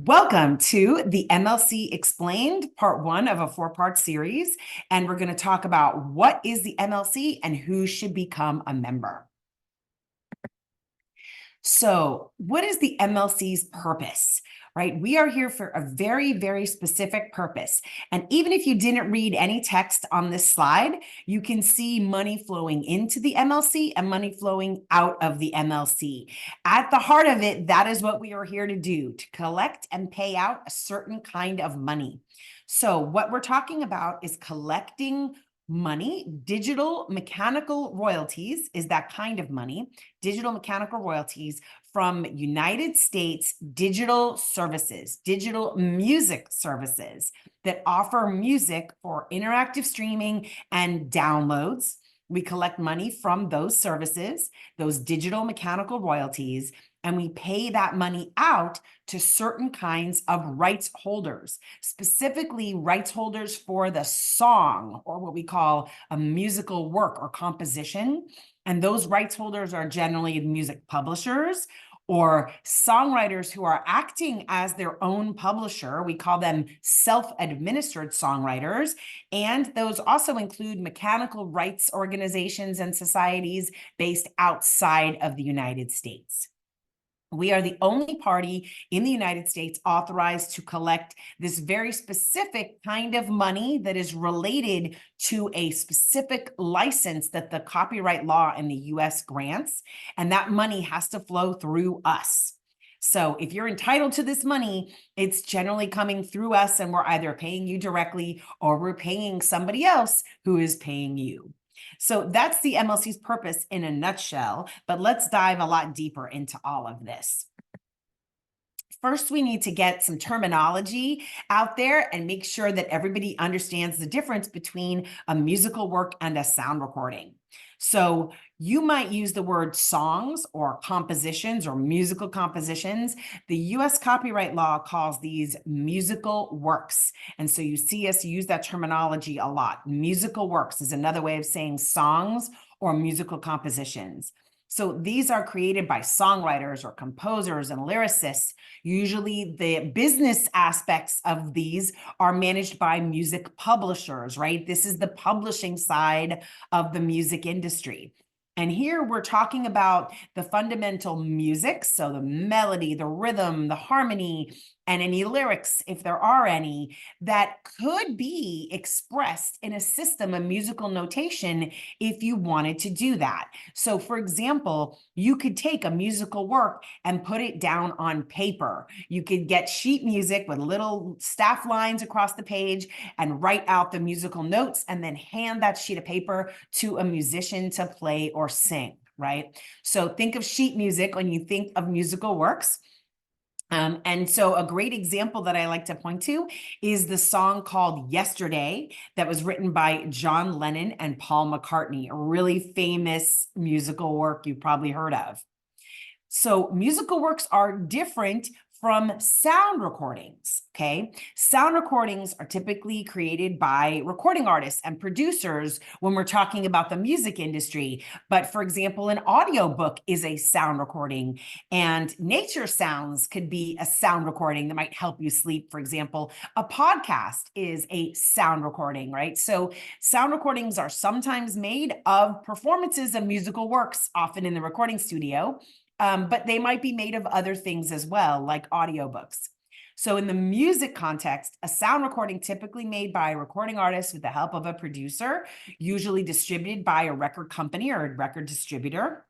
Welcome to the MLC Explained, part one of a four-part series. And we're going to talk about what is the MLC and who should become a member. So, what is the MLC's purpose? Right? We are here for a very, very specific purpose. And even if you didn't read any text on this slide, you can see money flowing into the MLC and money flowing out of the MLC. At the heart of it, that is what we are here to do, to collect and pay out a certain kind of money. So what we're talking about is collecting money. Digital mechanical royalties is that kind of money. Digital mechanical royalties from United States digital services, digital music services that offer music for interactive streaming and downloads. We collect money from those services, those digital mechanical royalties, and we pay that money out to certain kinds of rights holders, specifically rights holders for the song, or what we call a musical work or composition. And those rights holders are generally music publishers or songwriters who are acting as their own publisher. We call them self-administered songwriters. And those also include mechanical rights organizations and societies based outside of the United States. We are the only party in the United States authorized to collect this very specific kind of money that is related to a specific license that the copyright law in the US grants, and that money has to flow through us. So if you're entitled to this money, it's generally coming through us, and we're either paying you directly or we're paying somebody else who is paying you. So that's the MLC's purpose in a nutshell, but let's dive a lot deeper into all of this. First, we need to get some terminology out there and make sure that everybody understands the difference between a musical work and a sound recording. So you might use the word songs or compositions or musical compositions. The US copyright law calls these musical works. And so you see us use that terminology a lot. Musical works is another way of saying songs or musical compositions. So these are created by songwriters or composers and lyricists. Usually the business aspects of these are managed by music publishers, right? This is the publishing side of the music industry. And here we're talking about the fundamental music, so the melody, the rhythm, the harmony, and any lyrics, if there are any, that could be expressed in a system of musical notation if you wanted to do that. So for example, you could take a musical work and put it down on paper. You could get sheet music with little staff lines across the page and write out the musical notes and then hand that sheet of paper to a musician to play or sing, right? So think of sheet music when you think of musical works. And so a great example that I like to point to is the song called Yesterday that was written by John Lennon and Paul McCartney, a really famous musical work you've probably heard of. So musical works are different from sound recordings, okay? Sound recordings are typically created by recording artists and producers when we're talking about the music industry. But for example, an audiobook is a sound recording, and nature sounds could be a sound recording that might help you sleep. For example, a podcast is a sound recording, right? So sound recordings are sometimes made of performances of musical works, often in the recording studio. But they might be made of other things as well, like audiobooks. So in the music context, a sound recording typically made by a recording artist with the help of a producer, usually distributed by a record company or a record distributor.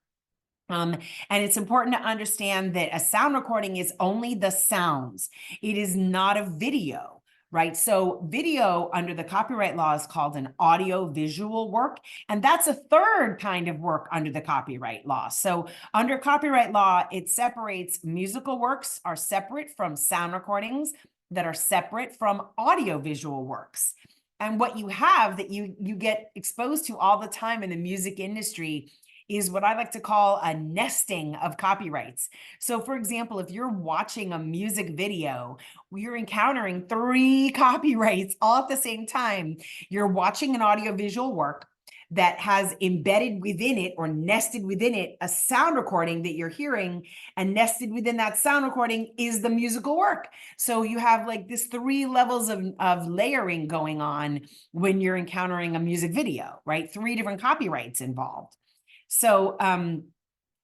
And it's important to understand that a sound recording is only the sounds. It is not a video. Right? So video under the copyright law is called an audio-visual work, and that's a third kind of work under the copyright law. So under copyright law, it separates musical works are separate from sound recordings that are separate from audio-visual works. And what you have that you get exposed to all the time in the music industry is what I like to call a nesting of copyrights. So for example, if you're watching a music video, you're encountering 3 copyrights all at the same time. You're watching an audiovisual work, that has embedded within it or nested within it a sound recording that you're hearing, and nested within that sound recording is the musical work. So you have like this 3 levels of layering going on when you're encountering a music video, right? 3 different copyrights involved. So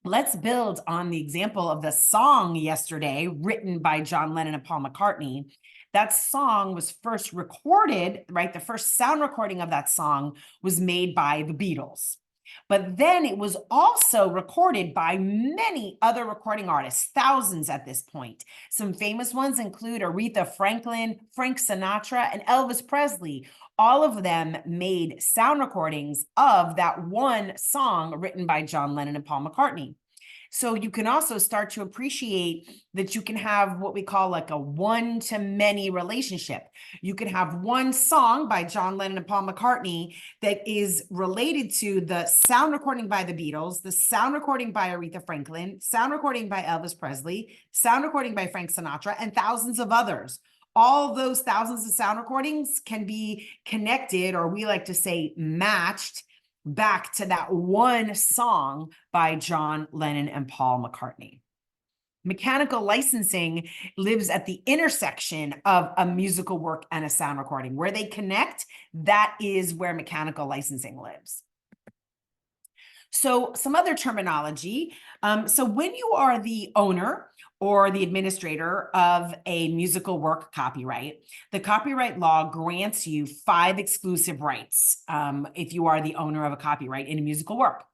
let's build on the example of the song Yesterday, written by John Lennon and Paul McCartney. That song was first recorded, right? The first sound recording of that song was made by the Beatles. But then it was also recorded by many other recording artists, thousands at this point. Some famous ones include Aretha Franklin, Frank Sinatra, and Elvis Presley. All of them made sound recordings of that one song written by John Lennon and Paul McCartney. So you can also start to appreciate that you can have what we call like a one-to-many relationship. You can have one song by John Lennon and Paul McCartney that is related to the sound recording by the Beatles, the sound recording by Aretha Franklin, sound recording by Elvis Presley, sound recording by Frank Sinatra, and thousands of others. All those thousands of sound recordings can be connected, or we like to say matched, back to that one song by John Lennon and Paul McCartney. Mechanical licensing lives at the intersection of a musical work and a sound recording. Where they connect, that is where mechanical licensing lives. So some other terminology. So when you are the owner or the administrator of a musical work copyright, the copyright law grants you 5 exclusive rights if you are the owner of a copyright in a musical work.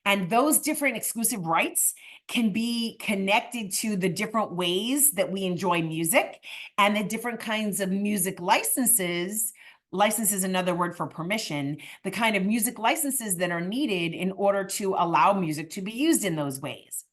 And those different exclusive rights can be connected to the different ways that we enjoy music and the different kinds of music licenses. License is another word for permission, the kind of music licenses that are needed in order to allow music to be used in those ways.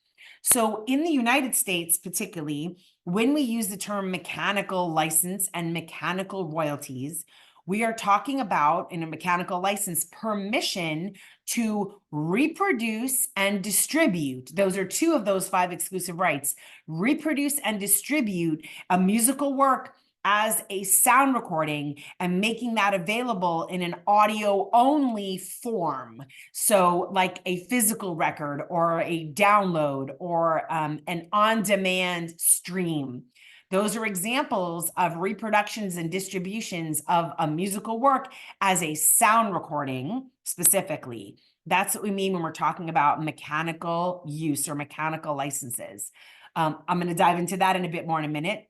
So in the United States, particularly, when we use the term mechanical license and mechanical royalties, we are talking about, in a mechanical license, permission to reproduce and distribute. Those are 2 of those 5 exclusive rights. Reproduce and distribute a musical work as a sound recording and making that available in an audio only form. So like a physical record or a download or an on-demand stream. Those are examples of reproductions and distributions of a musical work as a sound recording specifically. That's what we mean when we're talking about mechanical use or mechanical licenses. I'm going to dive into that in a bit more in a minute.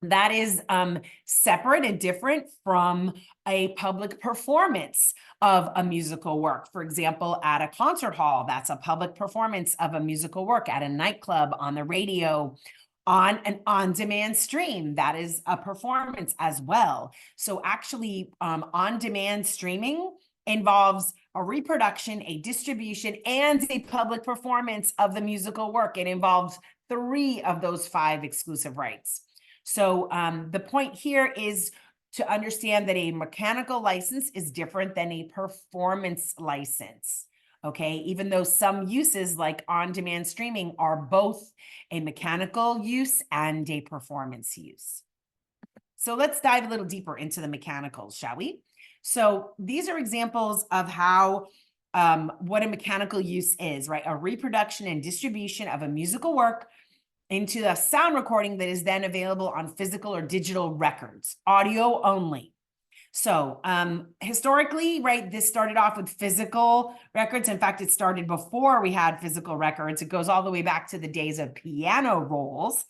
That is separate and different from a public performance of a musical work. For example, at a concert hall, that's a public performance of a musical work. At a nightclub, on the radio, on an on-demand stream, that is a performance as well. So actually, on-demand streaming involves a reproduction, a distribution, and a public performance of the musical work. It involves 3 of those 5 exclusive rights. So the point here is to understand that a mechanical license is different than a performance license, okay? Even though some uses like on-demand streaming are both a mechanical use and a performance use. So let's dive a little deeper into the mechanicals, shall we? So these are examples of how what a mechanical use is, right? A reproduction and distribution of a musical work into a sound recording that is then available on physical or digital records, audio only. So historically, right, this started off with physical records. In fact, it started before we had physical records. It goes all the way back to the days of piano rolls.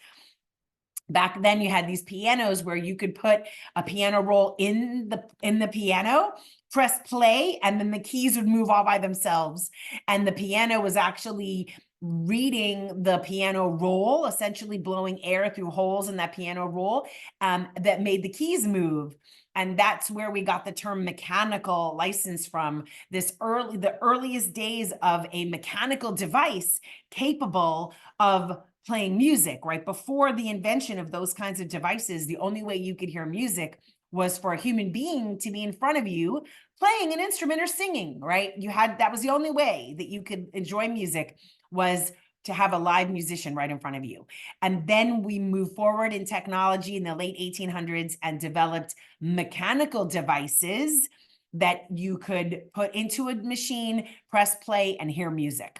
Back then you had these pianos where you could put a piano roll in the piano, press play, and then the keys would move all by themselves. And the piano was actually reading the piano roll, essentially blowing air through holes in that piano roll that made the keys move. And that's where we got the term mechanical license from. The earliest days of a mechanical device capable of playing music, right? Before the invention of those kinds of devices, the only way you could hear music was for a human being to be in front of you playing an instrument or singing, right? That was the only way that you could enjoy music, was to have a live musician right in front of you. And then we moved forward in technology in the late 1800s and developed mechanical devices that you could put into a machine, press play, and hear music.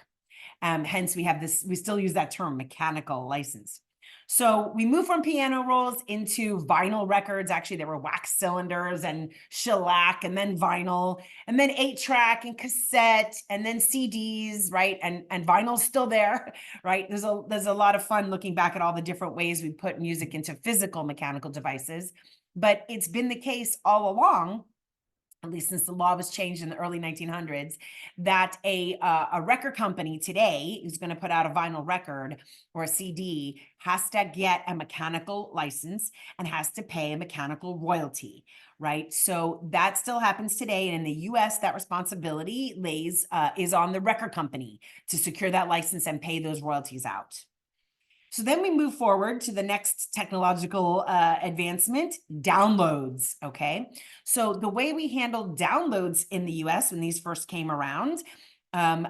Hence, we have this, we still use that term, mechanical license. So we moved from piano rolls into vinyl records. Actually, there were wax cylinders and shellac, and then vinyl, and then 8-track and cassette, and then CDs, right? And vinyl's still there, right? There's a lot of fun looking back at all the different ways we put music into physical mechanical devices. But it's been the case all along, at least since the law was changed in the early 1900s, that a record company today who's going to put out a vinyl record or a CD has to get a mechanical license and has to pay a mechanical royalty, right? So that still happens today. And in the US, that responsibility is on the record company to secure that license and pay those royalties out. So then we move forward to the next technological advancement, downloads, okay? So the way we handled downloads in the US when these first came around, and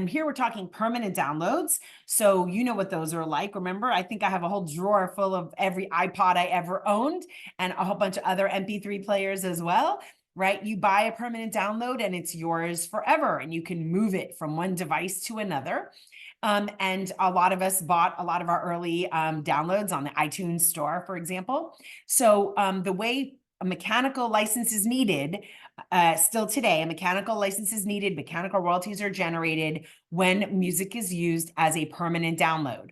here we're talking permanent downloads. So you know what those are like. Remember, I think I have a whole drawer full of every iPod I ever owned and a whole bunch of other MP3 players as well, right? You buy a permanent download and it's yours forever, and you can move it from one device to another. And a lot of us bought a lot of our early downloads on the iTunes store, for example. So the way a mechanical license is needed, still today, a mechanical license is needed, mechanical royalties are generated when music is used as a permanent download.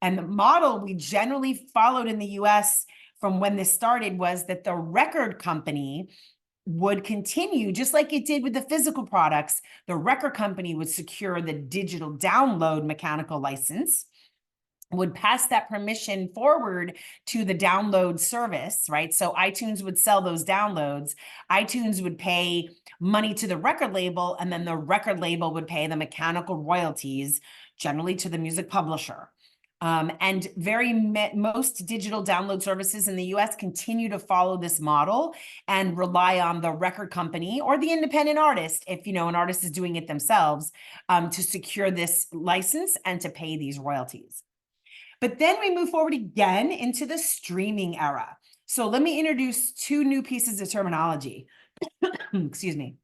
And the model we generally followed in the US from when this started was that the record company would continue, just like it did with the physical products. The record company would secure the digital download mechanical license, would pass that permission forward to the download service, right? So iTunes would sell those downloads. iTunes would pay money to the record label, and then the record label would pay the mechanical royalties, generally to the music publisher. And most digital download services in the US continue to follow this model and rely on the record company or the independent artist, if an artist is doing it themselves, to secure this license and to pay these royalties. But then we move forward again into the streaming era. So let me introduce two new pieces of terminology. Excuse me.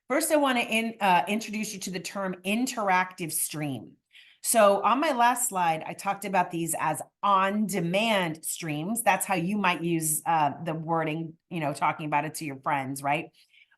First, I want to introduce you to the term interactive stream. So on my last slide, I talked about these as on-demand streams. That's how you might use the wording, talking about it to your friends, right?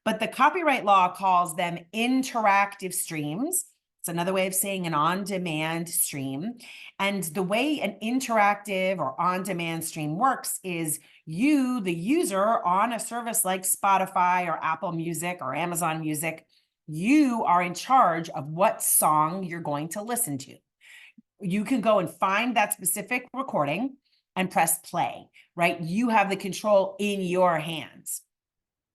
But the copyright law calls them interactive streams. It's another way of saying an on-demand stream. And the way an interactive or on-demand stream works is you, the user on a service like Spotify or Apple Music or Amazon Music, you are in charge of what song you're going to listen to. You can go and find that specific recording and press play, right? You have the control in your hands.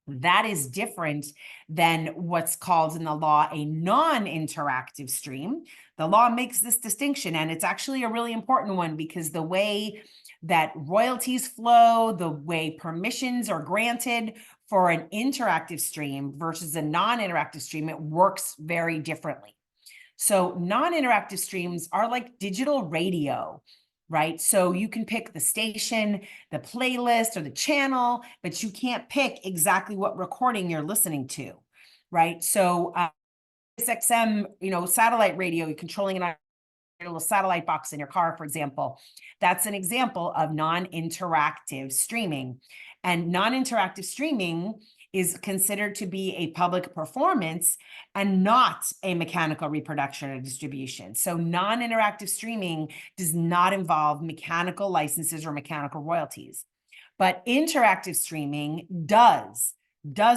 That is different than what's called in the law a non-interactive stream. The law makes this distinction, and it's actually a really important one because the way that royalties flow, the way permissions are granted for an interactive stream versus a non-interactive stream, it works very differently. So non-interactive streams are like digital radio, right? So you can pick the station, the playlist, or the channel, but you can't pick exactly what recording you're listening to, right? So XM, satellite radio, you're controlling it on a little satellite box in your car, for example. That's an example of non-interactive streaming. And non-interactive streaming is considered to be a public performance and not a mechanical reproduction or distribution. So non-interactive streaming does not involve mechanical licenses or mechanical royalties. But interactive streaming does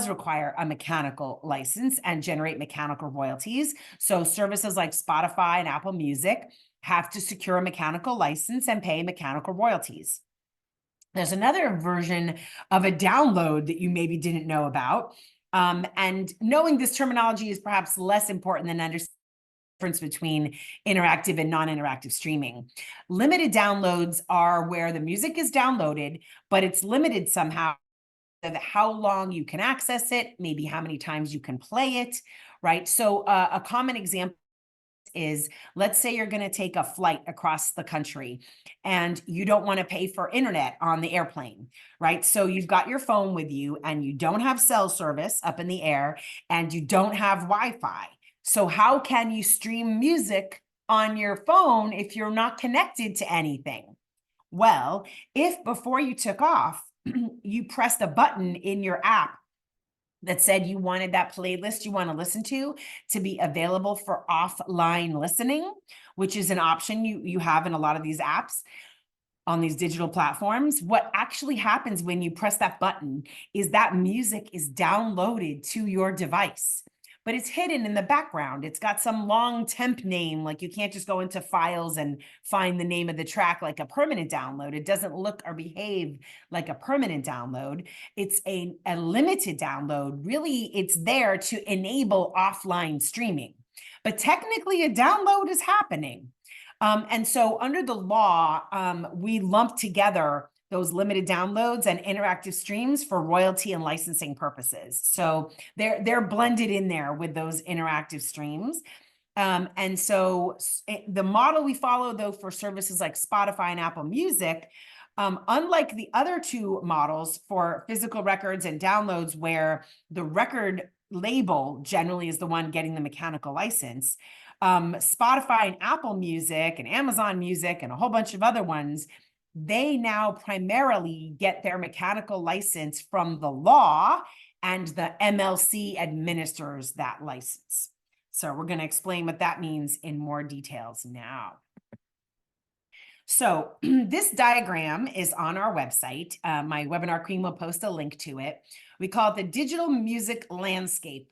require a mechanical license and generate mechanical royalties. So services like Spotify and Apple Music have to secure a mechanical license and pay mechanical royalties. There's another version of a download that you maybe didn't know about. And knowing this terminology is perhaps less important than understanding the difference between interactive and non-interactive streaming. Limited downloads are where the music is downloaded, but it's limited somehow to how long you can access it, maybe how many times you can play it, right? So a common example is, let's say you're going to take a flight across the country and you don't want to pay for internet on the airplane, right? So you've got your phone with you and you don't have cell service up in the air and you don't have Wi-Fi. So how can you stream music on your phone if you're not connected to anything? Well, if before you took off, you pressed a button in your app that said you wanted that playlist you want to listen to be available for offline listening, which is an option you have in a lot of these apps on these digital platforms, what actually happens when you press that button is that music is downloaded to your device, but it's hidden in the background. It's got some long temp name, like you can't just go into files and find the name of the track like a permanent download. It doesn't look or behave like a permanent download. It's a limited download. Really, it's there to enable offline streaming, but technically a download is happening. And so under the law, we lump together those limited downloads and interactive streams for royalty and licensing purposes. So they're blended in there with those interactive streams. And so the model we follow, though, for services like Spotify and Apple Music, unlike the other two models for physical records and downloads, where the record label generally is the one getting the mechanical license, Spotify and Apple Music and Amazon Music and a whole bunch of other ones, they now primarily get their mechanical license from the law, and the MLC administers that license. So we're going to explain what that means in more details now. So this diagram is on our website. My webinar queen will post a link to it. We call it the digital music landscape,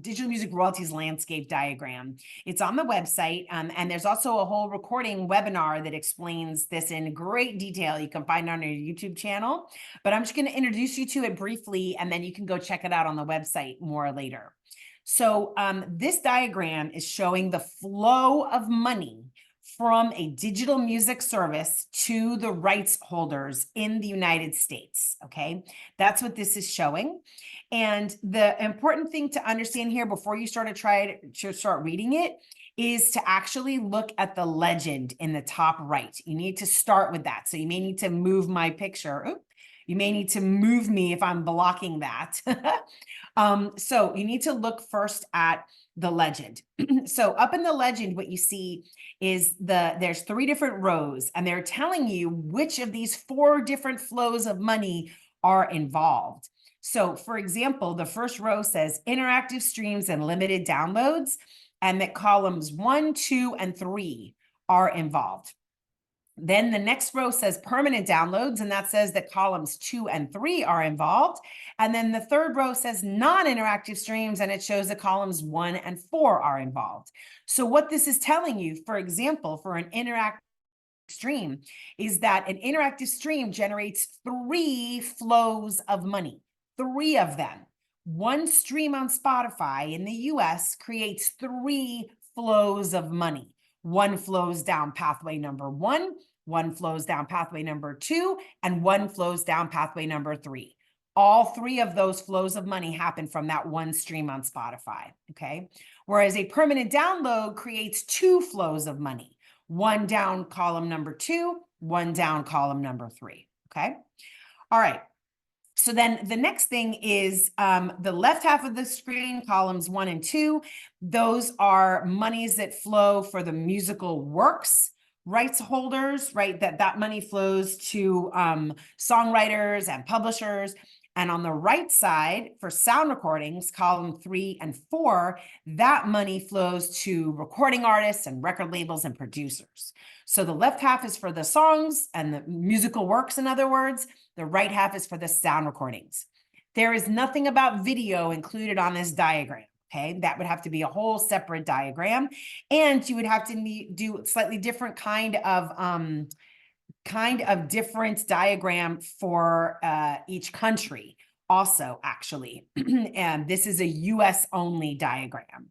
digital music royalties landscape diagram. It's on the website, and there's also a whole recording webinar that explains this in great detail. You can find it on our YouTube channel, but I'm just going to introduce you to it briefly, and then you can go check it out on the website more later. So this diagram is showing the flow of money from a digital music service to the rights holders in the United States, okay? That's what this is showing. And the important thing to understand here before you start reading it is to actually look at the legend in the top right. You need to start with that. So you may need to move my picture. Oops. You may need to move me if I'm blocking that. So you need to look first at the legend. So up in the legend, what you see is there's 3 different rows, and they're telling you which of these 4 different flows of money are involved. So for example, the first row says interactive streams and limited downloads, and that columns 1, 2, and 3 are involved. Then the next row says permanent downloads, and that says that columns 2 and 3 are involved. And then the third row says non-interactive streams, and it shows that columns 1 and 4 are involved. So what this is telling you, for example, for an interactive stream, is that an interactive stream generates 3 flows of money, 3 of them. One stream on Spotify in the US creates 3 flows of money. One flows down pathway number 1, one flows down pathway number 2, and one flows down pathway number 3. All 3 of those flows of money happen from that one stream on Spotify, okay? Whereas a permanent download creates 2 flows of money, one down column number 2, one down column number 3, okay? All right. So then the next thing is the left half of the screen, columns 1 and 2. Those are monies that flow for the musical works rights holders, right? That money flows to songwriters and publishers. And on the right side for sound recordings, column 3 and 4, that money flows to recording artists and record labels and producers. So the left half is for the songs and the musical works, in other words. The right half is for the sound recordings. There is nothing about video included on this diagram, okay? That would have to be a whole separate diagram. And you would have to do slightly different kind of different diagram for each country also, actually. And this is a US only diagram.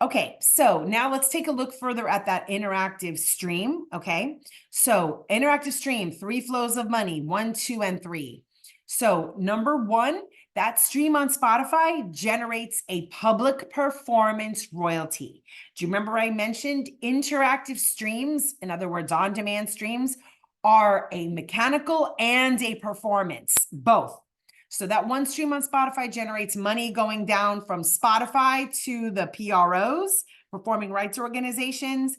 Okay, so now let's take a look further at that interactive stream, okay? So interactive stream, 3 flows of money, 1, 2, and 3. So number 1 That stream on Spotify generates a public performance royalty. Do you remember I mentioned interactive streams, in other words, on-demand streams, are a mechanical and a performance, both. So that one stream on Spotify generates money going down from Spotify to the PROs, performing rights organizations.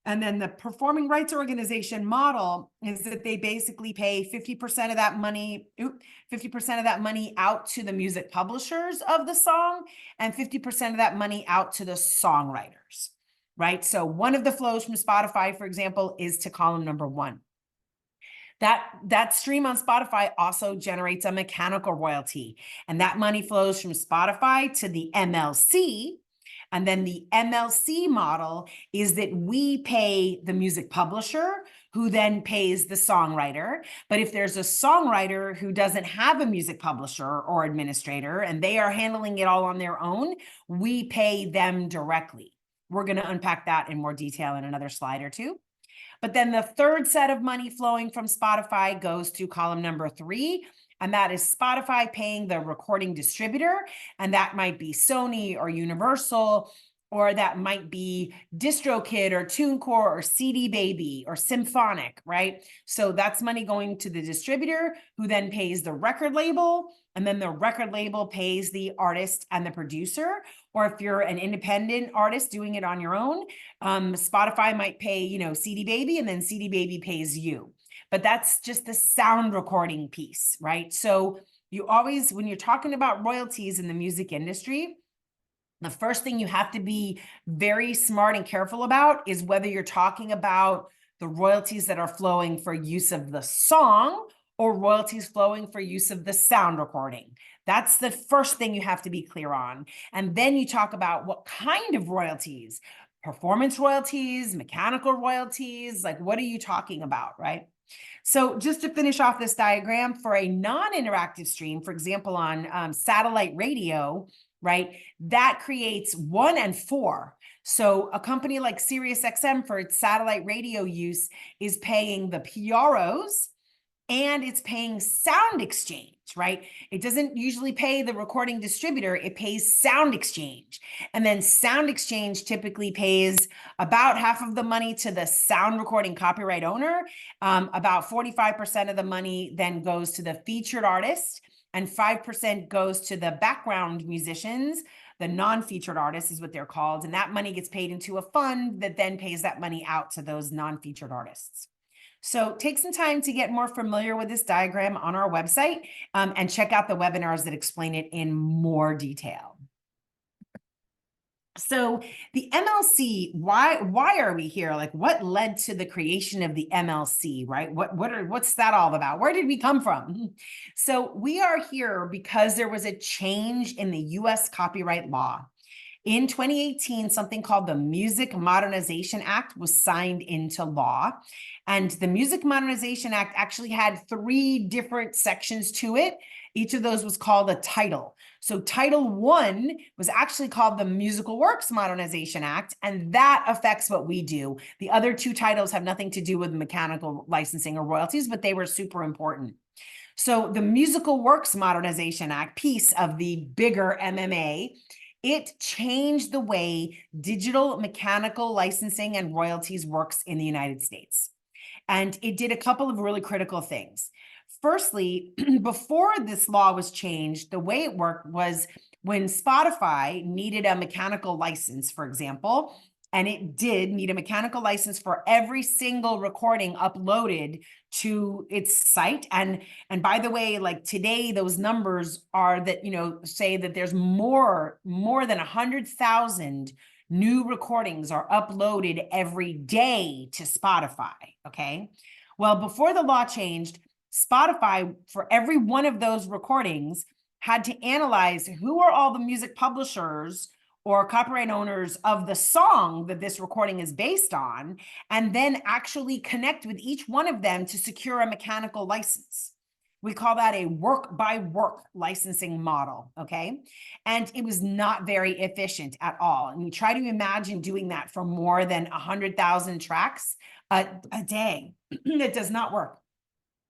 And then the performing rights organization model is that they basically pay 50% of that money, 50% of that money out to the music publishers of the song and 50% of that money out to the songwriters, right? So one of the flows from Spotify, for example, is to column number 1. That stream on Spotify also generates a mechanical royalty, and that money flows from Spotify to the MLC. And then the MLC model is that we pay the music publisher, who then pays the songwriter. But if there's a songwriter who doesn't have a music publisher or administrator and they are handling it all on their own, we pay them directly. We're going to unpack that in more detail in another slide or two. But then the third set of money flowing from Spotify goes to column number 3, and that is Spotify paying the recording distributor, and that might be Sony or Universal, or that might be DistroKid or TuneCore or CD Baby or Symphonic, right? So that's money going to the distributor, who then pays the record label, and then the record label pays the artist and the producer. Or if you're an independent artist doing it on your own, Spotify might pay, CD Baby, and then CD Baby pays you. But that's just the sound recording piece, right? So you always, when you're talking about royalties in the music industry, the first thing you have to be very smart and careful about is whether you're talking about the royalties that are flowing for use of the song or royalties flowing for use of the sound recording. That's the first thing you have to be clear on. And then you talk about what kind of royalties, performance royalties, mechanical royalties, like what are you talking about, right? So just to finish off this diagram, for a non-interactive stream, for example, on satellite radio, right, that creates 1 and 4. So a company like SiriusXM for its satellite radio use is paying the PROs, and it's paying Sound Exchange, right? It doesn't usually pay the recording distributor, it pays Sound Exchange. And then Sound Exchange typically pays about half of the money to the sound recording copyright owner. About 45% of the money then goes to the featured artist, and 5% goes to the background musicians. The non-featured artists is what they're called. And that money gets paid into a fund that then pays that money out to those non-featured artists. So take some time to get more familiar with this diagram on our website, and check out the webinars that explain it in more detail. So the MLC, why are we here? Like, what led to the creation of the MLC, right? What's that all about? Where did we come from? So we are here because there was a change in the US copyright law. In 2018, something called the Music Modernization Act was signed into law. And the Music Modernization Act actually had 3 different sections to it. Each of those was called a title. So Title 1 was actually called the Musical Works Modernization Act, and that affects what we do. The other 2 titles have nothing to do with mechanical licensing or royalties, but they were super important. So the Musical Works Modernization Act, piece of the bigger MMA, it changed the way digital mechanical licensing and royalties works in the United States. And it did a couple of really critical things. Firstly, before this law was changed, the way it worked was when Spotify needed a mechanical license, for example, and it did need a mechanical license for every single recording uploaded to its site. And by the way, like today, those numbers are that, say that there's more than 100,000 new recordings are uploaded every day to Spotify, okay? Well, before the law changed, Spotify, for every one of those recordings, had to analyze who are all the music publishers or copyright owners of the song that this recording is based on, and then actually connect with each one of them to secure a mechanical license. We call that a work by work licensing model, okay? And it was not very efficient at all. And we try to imagine doing that for more than 100,000 tracks a day. It does not work.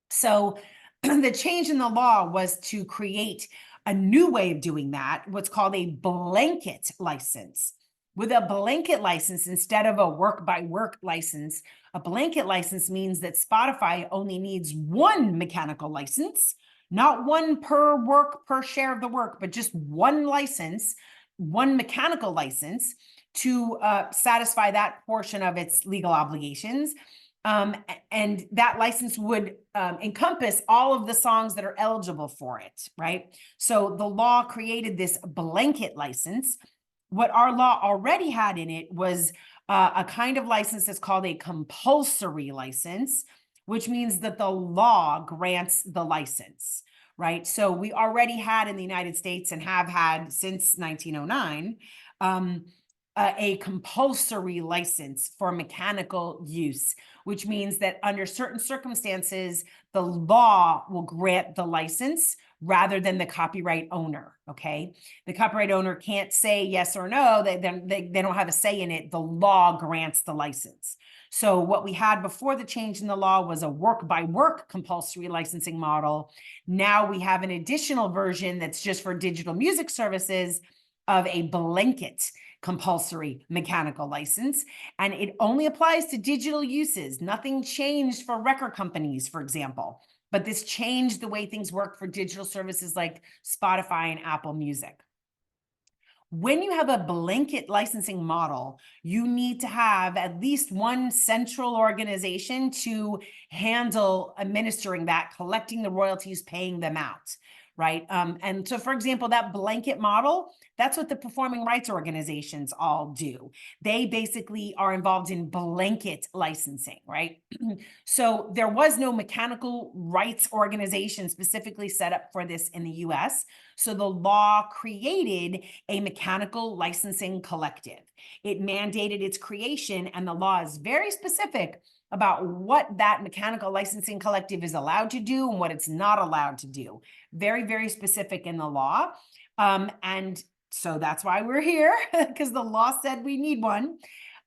So the change in the law was to create a new way of doing that, what's called a blanket license. With a blanket license, instead of a work by work license, a blanket license means that Spotify only needs one mechanical license, not one per work, per share of the work, but just one license, one mechanical license to satisfy that portion of its legal obligations. And that license would encompass all of the songs that are eligible for it, right? So the law created this blanket license. What our law already had in it was a kind of license that's called a compulsory license, which means that the law grants the license, right? So we already had in the United States and have had since 1909, a compulsory license for mechanical use, which means that under certain circumstances, the law will grant the license rather than the copyright owner, okay? The copyright owner can't say yes or no, they don't have a say in it. The law grants the license. So what we had before the change in the law was a work by work compulsory licensing model. Now we have an additional version that's just for digital music services of a blanket compulsory mechanical license, and it only applies to digital uses. Nothing changed for record companies, for example, but this changed the way things work for digital services like Spotify and Apple Music. When you have a blanket licensing model, you need to have at least one central organization to handle administering that, collecting the royalties, paying them out, right? And so, for example, that blanket model, that's what the performing rights organizations all do. They basically are involved in blanket licensing, right? So there was no mechanical rights organization specifically set up for this in the US. So the law created a mechanical licensing collective. It mandated its creation, and the law is very specific about what that mechanical licensing collective is allowed to do and what it's not allowed to do. Very, very specific in the law. And so that's why we're here, because the law said we need one.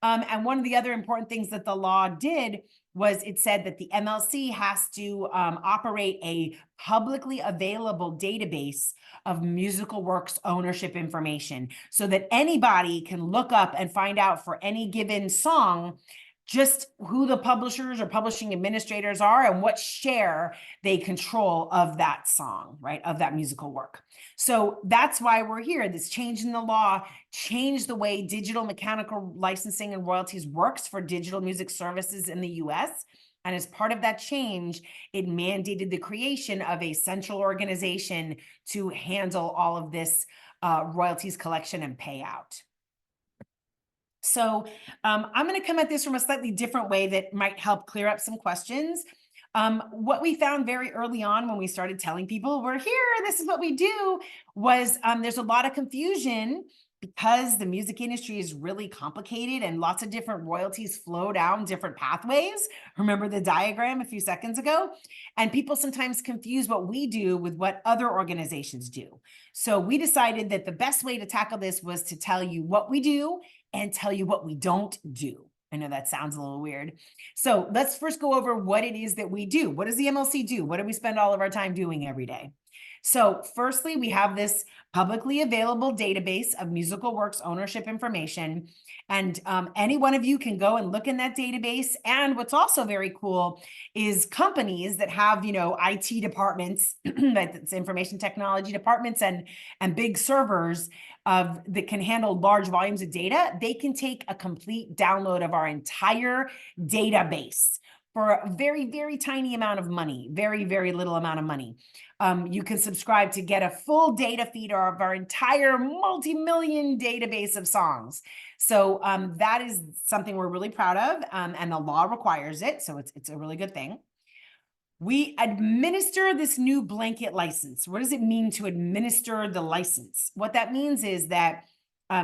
And one of the other important things that the law did was it said that the MLC has to operate a publicly available database of musical works ownership information so that anybody can look up and find out for any given song just who the publishers or publishing administrators are and what share they control of that song, right, of that musical work. So that's why we're here. This change in the law changed the way digital mechanical licensing and royalties works for digital music services in the US. And as part of that change, it mandated the creation of a central organization to handle all of this royalties collection and payout. So I'm going to come at this from a slightly different way that might help clear up some questions. What we found very early on when we started telling people we're here, this is what we do, was there's a lot of confusion because the music industry is really complicated and lots of different royalties flow down different pathways. Remember the diagram a few seconds ago? And people sometimes confuse what we do with what other organizations do. So we decided that the best way to tackle this was to tell you what we do and tell you what we don't do. I know that sounds a little weird. So let's first go over what it is that we do. What does the MLC do? What do we spend all of our time doing every day? So firstly, we have this publicly available database of musical works ownership information. And any one of you can go and look in that database. And what's also very cool is companies that have, IT departments, that's information technology departments and big servers that can handle large volumes of data. They can take a complete download of our entire database for a very, very tiny amount of money, very, very little amount of money. You can subscribe to get a full data feed of our entire multi-million database of songs. So that is something we're really proud of, and the law requires it. So it's a really good thing. We administer this new blanket license. What does it mean to administer the license? What that means is that,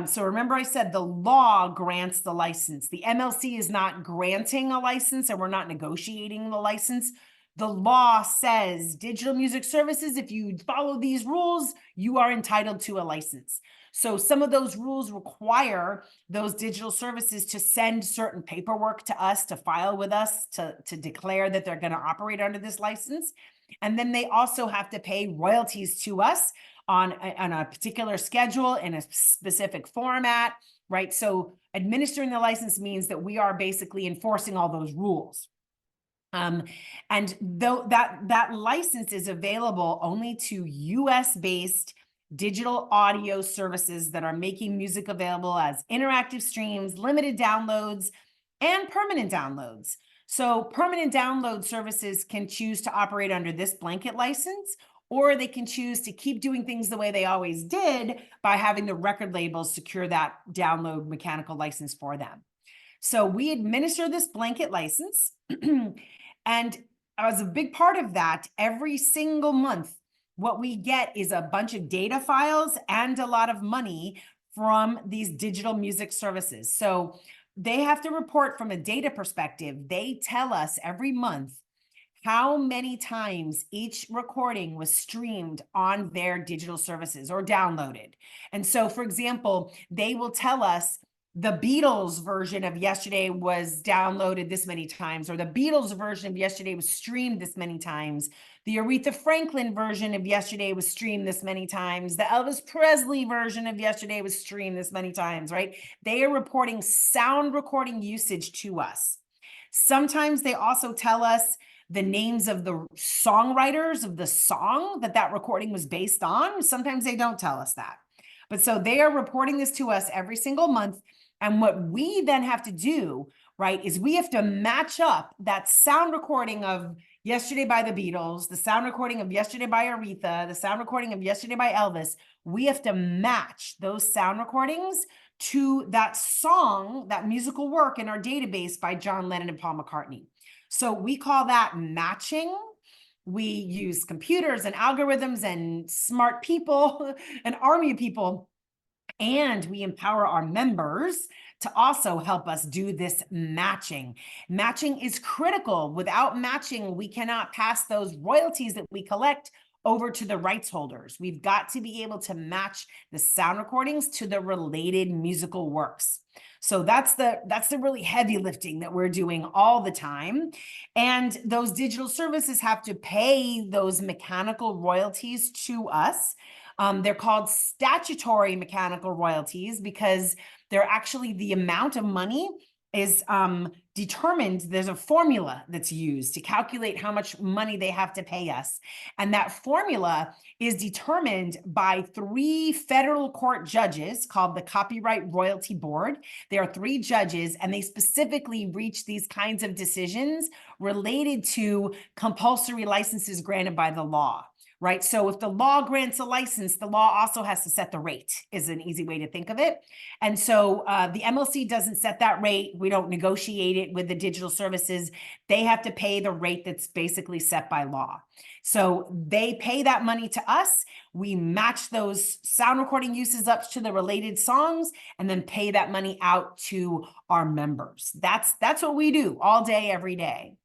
so remember I said the law grants the license. The MLC is not granting a license and we're not negotiating the license. The law says digital music services, if you follow these rules, you are entitled to a license. So some of those rules require those digital services to send certain paperwork to us, to file with us, to declare that they're going to operate under this license. And then they also have to pay royalties to us on a particular schedule in a specific format, right? So administering the license means that we are basically enforcing all those rules. And though that license is available only to US-based digital audio services that are making music available as interactive streams, limited downloads, and permanent downloads. So permanent download services can choose to operate under this blanket license, or they can choose to keep doing things the way they always did by having the record labels secure that download mechanical license for them. So we administer this blanket license. And as a big part of that, every single month, what we get is a bunch of data files and a lot of money from these digital music services. So they have to report from a data perspective. They tell us every month how many times each recording was streamed on their digital services or downloaded. And so, for example, they will tell us the Beatles version of Yesterday was downloaded this many times, or the Beatles version of Yesterday was streamed this many times. The Aretha Franklin version of Yesterday was streamed this many times. The Elvis Presley version of Yesterday was streamed this many times, right? They are reporting sound recording usage to us. Sometimes they also tell us the names of the songwriters of the song that recording was based on. Sometimes they don't tell us that. But so they are reporting this to us every single month. And what we then have to do, right, is we have to match up that sound recording of Yesterday by the Beatles, the sound recording of Yesterday by Aretha, the sound recording of Yesterday by Elvis. We have to match those sound recordings to that song, that musical work in our database by John Lennon and Paul McCartney. So we call that matching. We use computers and algorithms and smart people, an army of people. And we empower our members to also help us do this matching. Matching is critical. Without matching, we cannot pass those royalties that we collect over to the rights holders. We've got to be able to match the sound recordings to the related musical works. So that's the really heavy lifting that we're doing all the time. And those digital services have to pay those mechanical royalties to us. They're called statutory mechanical royalties because they're actually the amount of money is determined. There's a formula that's used to calculate how much money they have to pay us. And that formula is determined by 3 federal court judges called the Copyright Royalty Board. There are 3 judges, and they specifically reach these kinds of decisions related to compulsory licenses granted by the law. Right. So if the law grants a license, the law also has to set the rate, is an easy way to think of it. And so the MLC doesn't set that rate. We don't negotiate it with the digital services. They have to pay the rate that's basically set by law. So they pay that money to us. We match those sound recording uses up to the related songs and then pay that money out to our members. That's what we do all day, every day.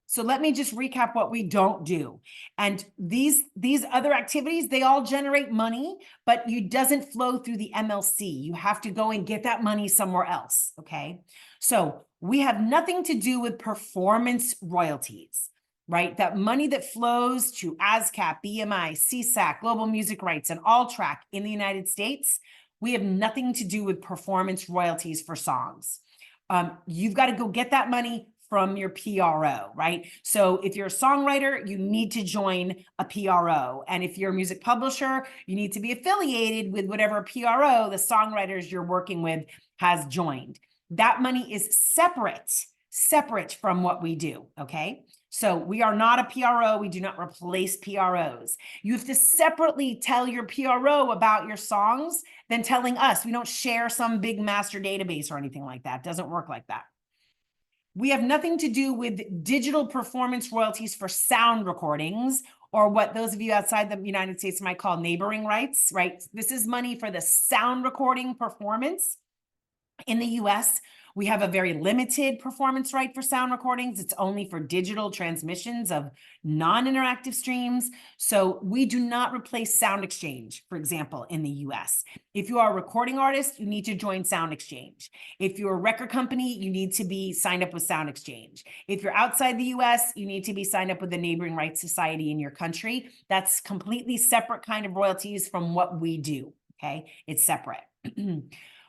So let me just recap what we don't do. And these other activities, they all generate money, but it doesn't flow through the MLC. You have to go and get that money somewhere else, okay? So we have nothing to do with performance royalties, right? That money that flows to ASCAP, BMI, CSAC, Global Music Rights, and AllTrack in the United States, we have nothing to do with performance royalties for songs. You've got to go get that money from your PRO, right? So if you're a songwriter, you need to join a PRO. And if you're a music publisher, you need to be affiliated with whatever PRO the songwriters you're working with has joined. That money is separate from what we do, okay? So we are not a PRO. We do not replace PROs. You have to separately tell your PRO about your songs than telling us. We don't share some big master database or anything like that. It doesn't work like that. We have nothing to do with digital performance royalties for sound recordings, or what those of you outside the United States might call neighboring rights, right? This is money for the sound recording performance. In the US, We have a very limited performance right for sound recordings. It's only for digital transmissions of non-interactive streams. So we do not replace Sound Exchange, for example, in the US. If you are a recording artist, you need to join Sound Exchange. If you're a record company, you need to be signed up with Sound Exchange. If you're outside the US, you need to be signed up with the neighboring rights society in your country. That's completely separate kind of royalties from what we do, okay? It's separate.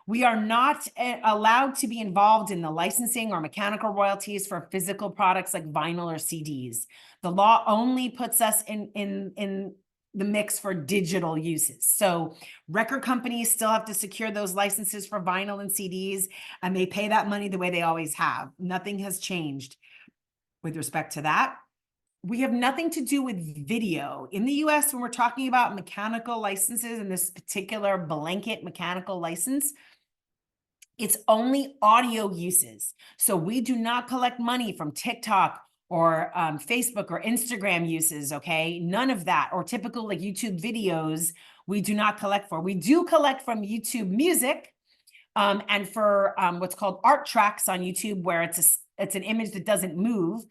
We are not allowed to be involved in the licensing or mechanical royalties for physical products like vinyl or CDs. The law only puts us in the mix for digital uses. So record companies still have to secure those licenses for vinyl and CDs, and they pay that money the way they always have. Nothing has changed with respect to that. We have nothing to do with video. In the US, when we're talking about mechanical licenses and this particular blanket mechanical license, it's only audio uses. So we do not collect money from TikTok or Facebook or Instagram uses, okay? None of that, or typical like YouTube videos, we do not collect for. We do collect from YouTube Music and for what's called art tracks on YouTube, where it's an image that doesn't move,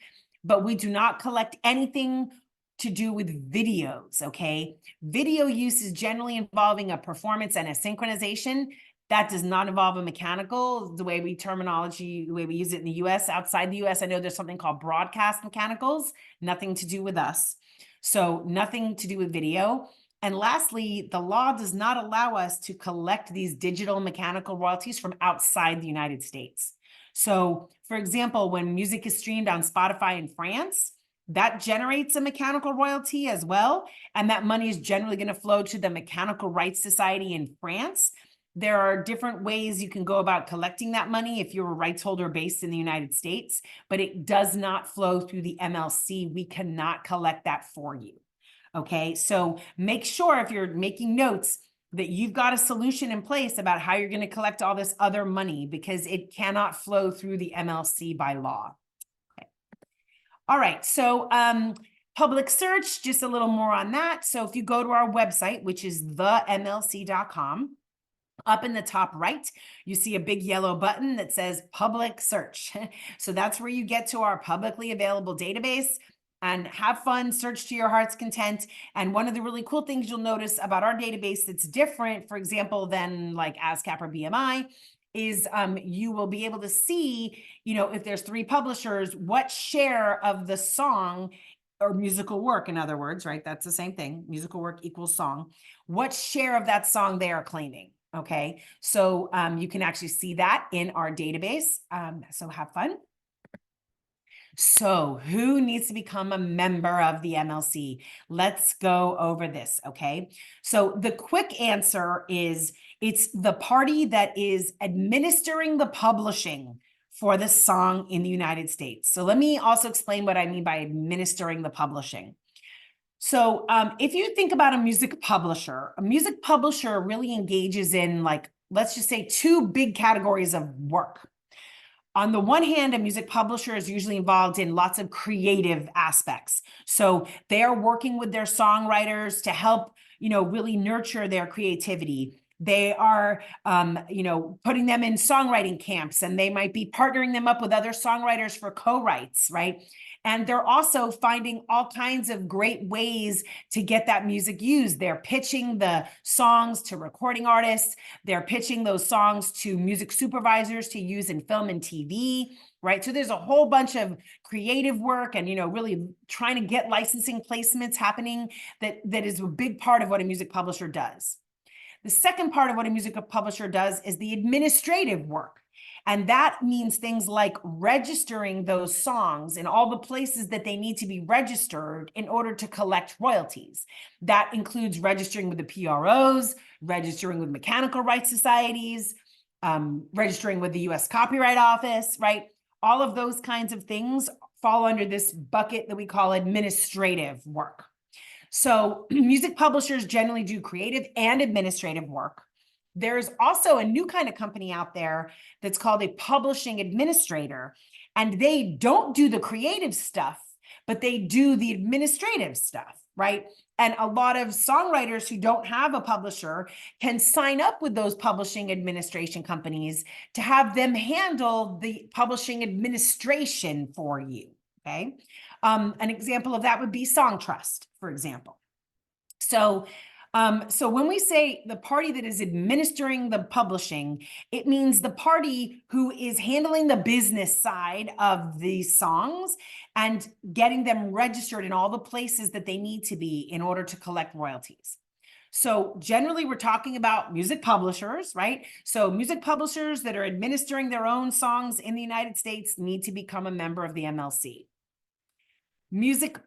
but we do not collect anything to do with videos, okay? Video use is generally involving a performance and a synchronization. That does not involve a mechanical, the way we use it in the US. Outside the US, I know there's something called broadcast mechanicals, nothing to do with us. So nothing to do with video. And lastly, the law does not allow us to collect these digital mechanical royalties from outside the United States. So for example, when music is streamed on Spotify in France, that generates a mechanical royalty as well. And that money is generally going to flow to the Mechanical Rights Society in France. There are different ways you can go about collecting that money if you're a rights holder based in the United States, but it does not flow through the MLC. We cannot collect that for you. Okay, so make sure if you're making notes that you've got a solution in place about how you're going to collect all this other money, because it cannot flow through the MLC by law. Okay. All right, so public search, just a little more on that. So if you go to our website, which is themlc.com, up in the top right, you see a big yellow button that says public search. So that's where you get to our publicly available database and have fun, search to your heart's content. And one of the really cool things you'll notice about our database that's different, for example, than like ASCAP or BMI, is you will be able to see, if there's 3 publishers, what share of the song or musical work, in other words, right? That's the same thing. Musical work equals song. What share of that song they are claiming. Okay, so you can actually see that in our database. So have fun. So who needs to become a member of the MLC? Let's go over this, okay? So the quick answer is it's the party that is administering the publishing for the song in the United States. So let me also explain what I mean by administering the publishing. So if you think about a music publisher really engages in, like, let's just say 2 big categories of work. On the one hand, a music publisher is usually involved in lots of creative aspects. So they are working with their songwriters to help, really nurture their creativity. They are, putting them in songwriting camps, and they might be partnering them up with other songwriters for co-writes, right? And they're also finding all kinds of great ways to get that music used. They're pitching the songs to recording artists. They're pitching those songs to music supervisors to use in film and TV, right? So there's a whole bunch of creative work and, really trying to get licensing placements happening that is a big part of what a music publisher does. The second part of what a music publisher does is the administrative work. And that means things like registering those songs in all the places that they need to be registered in order to collect royalties. That includes registering with the PROs, registering with mechanical rights societies, registering with the US Copyright Office, right? All of those kinds of things fall under this bucket that we call administrative work. So music publishers generally do creative and administrative work. There's also a new kind of company out there that's called a publishing administrator, and they don't do the creative stuff, but they do the administrative stuff. right? And a lot of songwriters who don't have a publisher can sign up with those publishing administration companies to have them handle the publishing administration for you, okay? An example of that would be Song Trust, for example. So when we say the party that is administering the publishing, it means the party who is handling the business side of these songs and getting them registered in all the places that they need to be in order to collect royalties. So generally, we're talking about music publishers, right? So music publishers that are administering their own songs in the United States need to become a member of the MLC. Music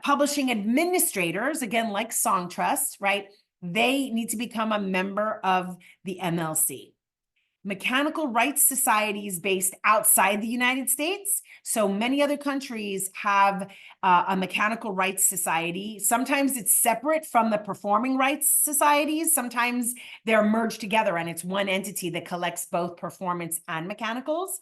publishing administrators, again, like Song Trust, right? They need to become a member of the MLC. Mechanical rights societies based outside the United States. So many other countries have a mechanical rights society. Sometimes it's separate from the performing rights societies. Sometimes they're merged together and it's one entity that collects both performance and mechanicals.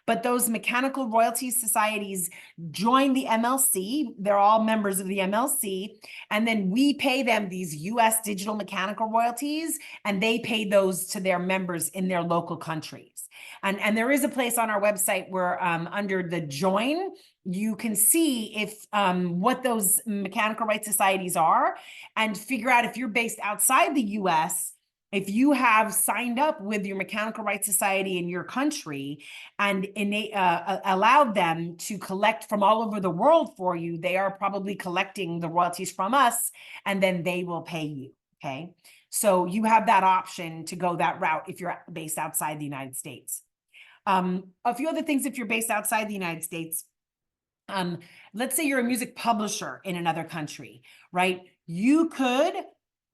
But those mechanical royalties societies join the MLC. They're all members of the MLC. And then we pay them these US digital mechanical royalties, and they pay those to their members in their local countries. And there is a place on our website where under the join, you can see if what those mechanical rights societies are and figure out if you're based outside the US, if you have signed up with your mechanical rights society in your country and allowed them to collect from all over the world for you, they are probably collecting the royalties from us, and then they will pay you, okay? So you have that option to go that route if you're based outside the United States. A few other things if you're based outside the United States. Let's say you're a music publisher in another country, right? You could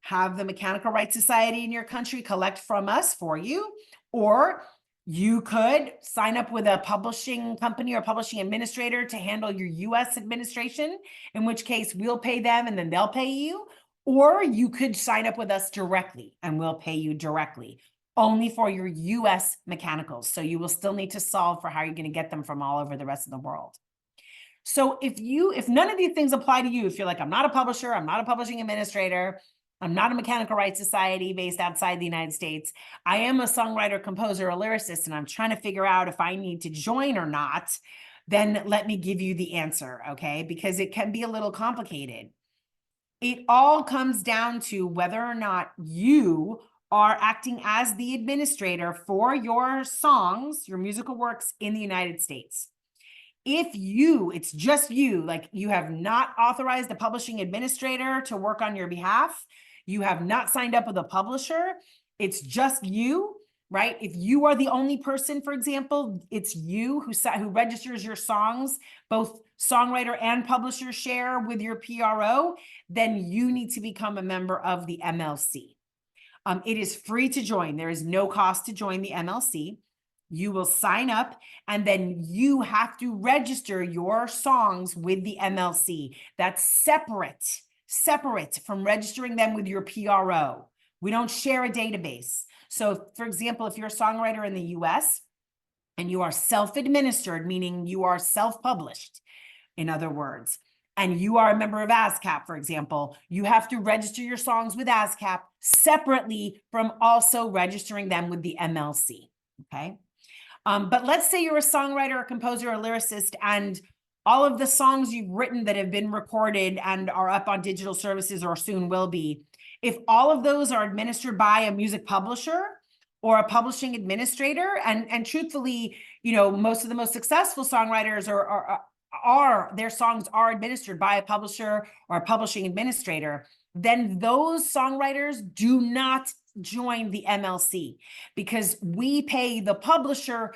have the Mechanical Rights Society in your country collect from us for you, or you could sign up with a publishing company or publishing administrator to handle your US administration, in which case we'll pay them and then they'll pay you, or you could sign up with us directly and we'll pay you directly, only for your US mechanicals. So you will still need to solve for how you're going to get them from all over the rest of the world. So if none of these things apply to you, if you're like, I'm not a publisher, I'm not a publishing administrator, I'm not a mechanical rights society based outside the United States, I am a songwriter, composer, or lyricist, and I'm trying to figure out if I need to join or not, then let me give you the answer, okay? Because it can be a little complicated. It all comes down to whether or not you are acting as the administrator for your songs, your musical works in the United States. If it's just you, like you have not authorized a publishing administrator to work on your behalf, you have not signed up with a publisher, it's just you, right? If you are the only person, for example, it's you who registers your songs, both songwriter and publisher share with your PRO, then you need to become a member of the MLC. It is free to join. There is no cost to join the MLC. You will sign up and then you have to register your songs with the MLC. That's separate from registering them with your PRO. We don't share a database. So for example, if you're a songwriter in the US and you are self-administered, meaning you are self-published, in other words, and you are a member of ASCAP, for example, you have to register your songs with ASCAP separately from also registering them with the MLC, okay? But let's say you're a songwriter, a composer, a lyricist, and all of the songs you've written that have been recorded and are up on digital services or soon will be, if all of those are administered by a music publisher or a publishing administrator, and truthfully, most of the most successful songwriters their songs are administered by a publisher or a publishing administrator, then those songwriters do not join the MLC because we pay the publisher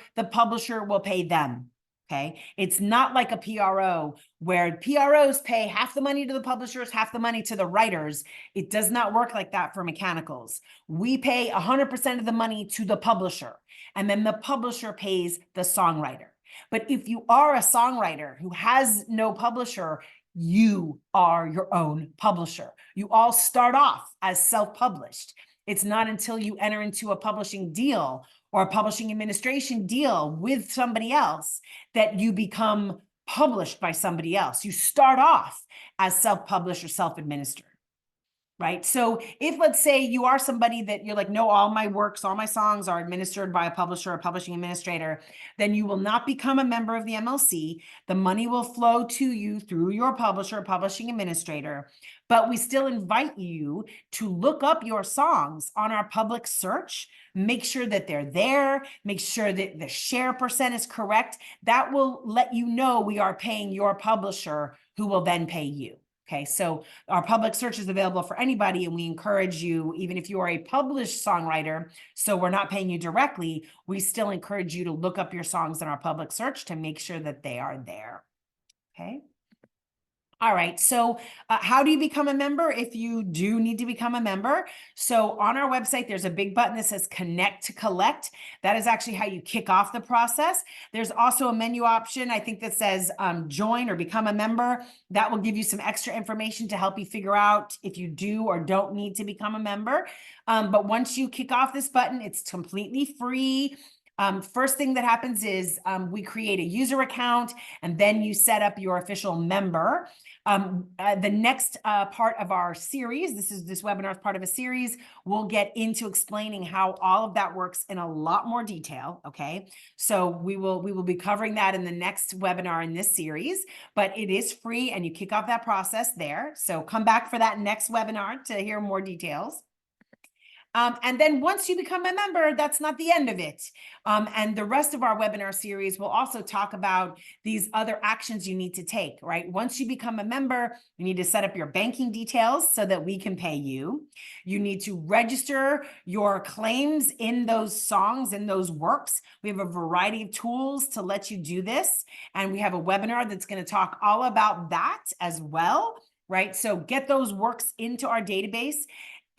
will pay them. Okay. It's not like a PRO where PROs pay half the money to the publishers, half the money to the writers. It does not work like that for mechanicals. We pay 100% of the money to the publisher, and then the publisher pays the songwriter. But if you are a songwriter who has no publisher, you are your own publisher. You all start off as self-published. It's not until you enter into a publishing deal or a publishing administration deal with somebody else that you become published by somebody else. You start off as self-published or self-administered. Right. So if, let's say, you are somebody that you're like, no, all my works, all my songs are administered by a publisher or publishing administrator, then you will not become a member of the MLC. The money will flow to you through your publisher or publishing administrator. But we still invite you to look up your songs on our public search, make sure that they're there, make sure that the share percent is correct. That will let you know we are paying your publisher, who will then pay you. Okay, so our public search is available for anybody, and we encourage you, even if you are a published songwriter, so we're not paying you directly, we still encourage you to look up your songs in our public search to make sure that they are there. Okay. All right, so how do you become a member if you do need to become a member? So on our website, there's a big button that says Connect to Collect. That is actually how you kick off the process. There's also a menu option, I think, that says Join or Become a Member. That will give you some extra information to help you figure out if you do or don't need to become a member. But once you kick off this button, it's completely free. First thing that happens is we create a user account, and then you set up your official member. The next part of our series, this webinar is part of a series, we'll get into explaining how all of that works in a lot more detail. Okay, so we will be covering that in the next webinar in this series, but it is free, and you kick off that process there. So come back for that next webinar to hear more details. And then once you become a member, that's not the end of it. And the rest of our webinar series will also talk about these other actions you need to take, right? Once you become a member, you need to set up your banking details so that we can pay you. You need to register your claims in those songs, in those works. We have a variety of tools to let you do this. And we have a webinar that's going to talk all about that as well, right? So get those works into our database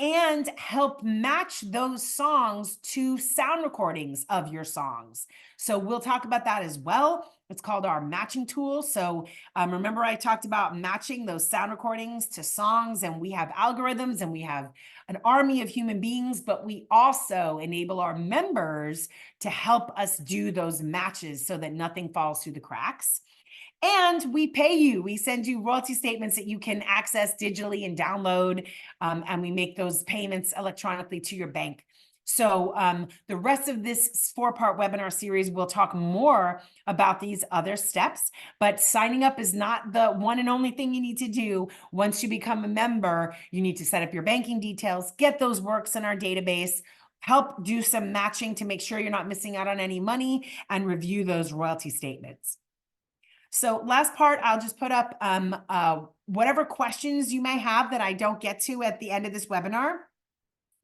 and help match those songs to sound recordings of your songs. So we'll talk about that as well. It's called our matching tool. So remember I talked about matching those sound recordings to songs, and we have algorithms and we have an army of human beings, but we also enable our members to help us do those matches so that nothing falls through the cracks. And we pay you. We send you royalty statements that you can access digitally and download, and we make those payments electronically to your bank. So the rest of this 4-part webinar series, we'll talk more about these other steps, but signing up is not the one and only thing you need to do. Once you become a member, you need to set up your banking details, get those works in our database, help do some matching to make sure you're not missing out on any money, and review those royalty statements. So last part, I'll just put up whatever questions you may have that I don't get to at the end of this webinar.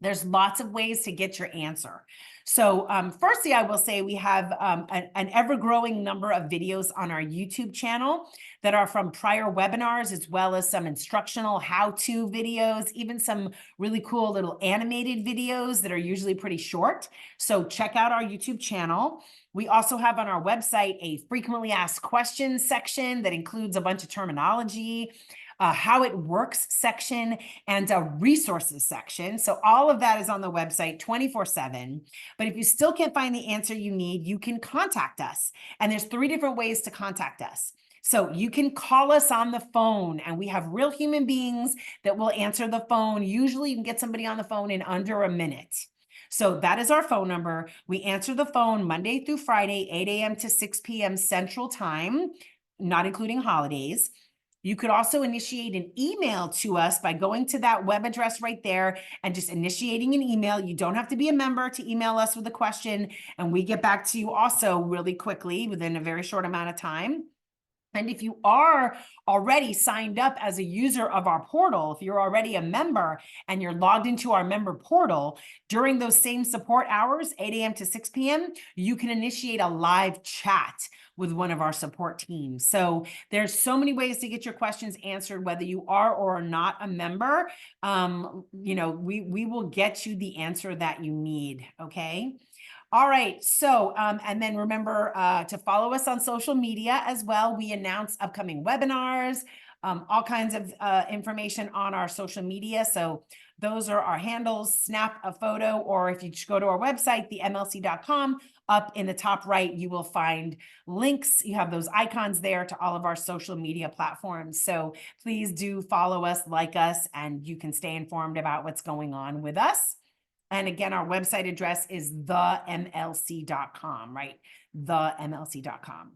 There's lots of ways to get your answer. So firstly, I will say we have an ever-growing number of videos on our YouTube channel that are from prior webinars, as well as some instructional how-to videos, even some really cool little animated videos that are usually pretty short. So check out our YouTube channel. We also have on our website a frequently asked questions section that includes a bunch of terminology, how it works section, and a resources section. So all of that is on the website 24/7. But if you still can't find the answer you need, you can contact us. And there's 3 different ways to contact us. So you can call us on the phone, and we have real human beings that will answer the phone. Usually you can get somebody on the phone in under a minute. So that is our phone number. We answer the phone Monday through Friday, 8 a.m. to 6 p.m. Central Time, not including holidays. You could also initiate an email to us by going to that web address right there and just initiating an email. You don't have to be a member to email us with a question, and we get back to you also really quickly within a very short amount of time. And if you are already signed up as a user of our portal, if you're already a member and you're logged into our member portal, during those same support hours, 8 a.m. to 6 p.m., you can initiate a live chat with one of our support teams. So there's so many ways to get your questions answered, whether you are or are not a member. We will get you the answer that you need, okay? All right, so, and then remember to follow us on social media as well. We announce upcoming webinars, all kinds of information on our social media. So those are our handles. Snap a photo, or if you go to our website, themlc.com, up in the top right, you will find links. You have those icons there to all of our social media platforms. So please do follow us, like us, and you can stay informed about what's going on with us. And again, our website address is themlc.com, right? Themlc.com.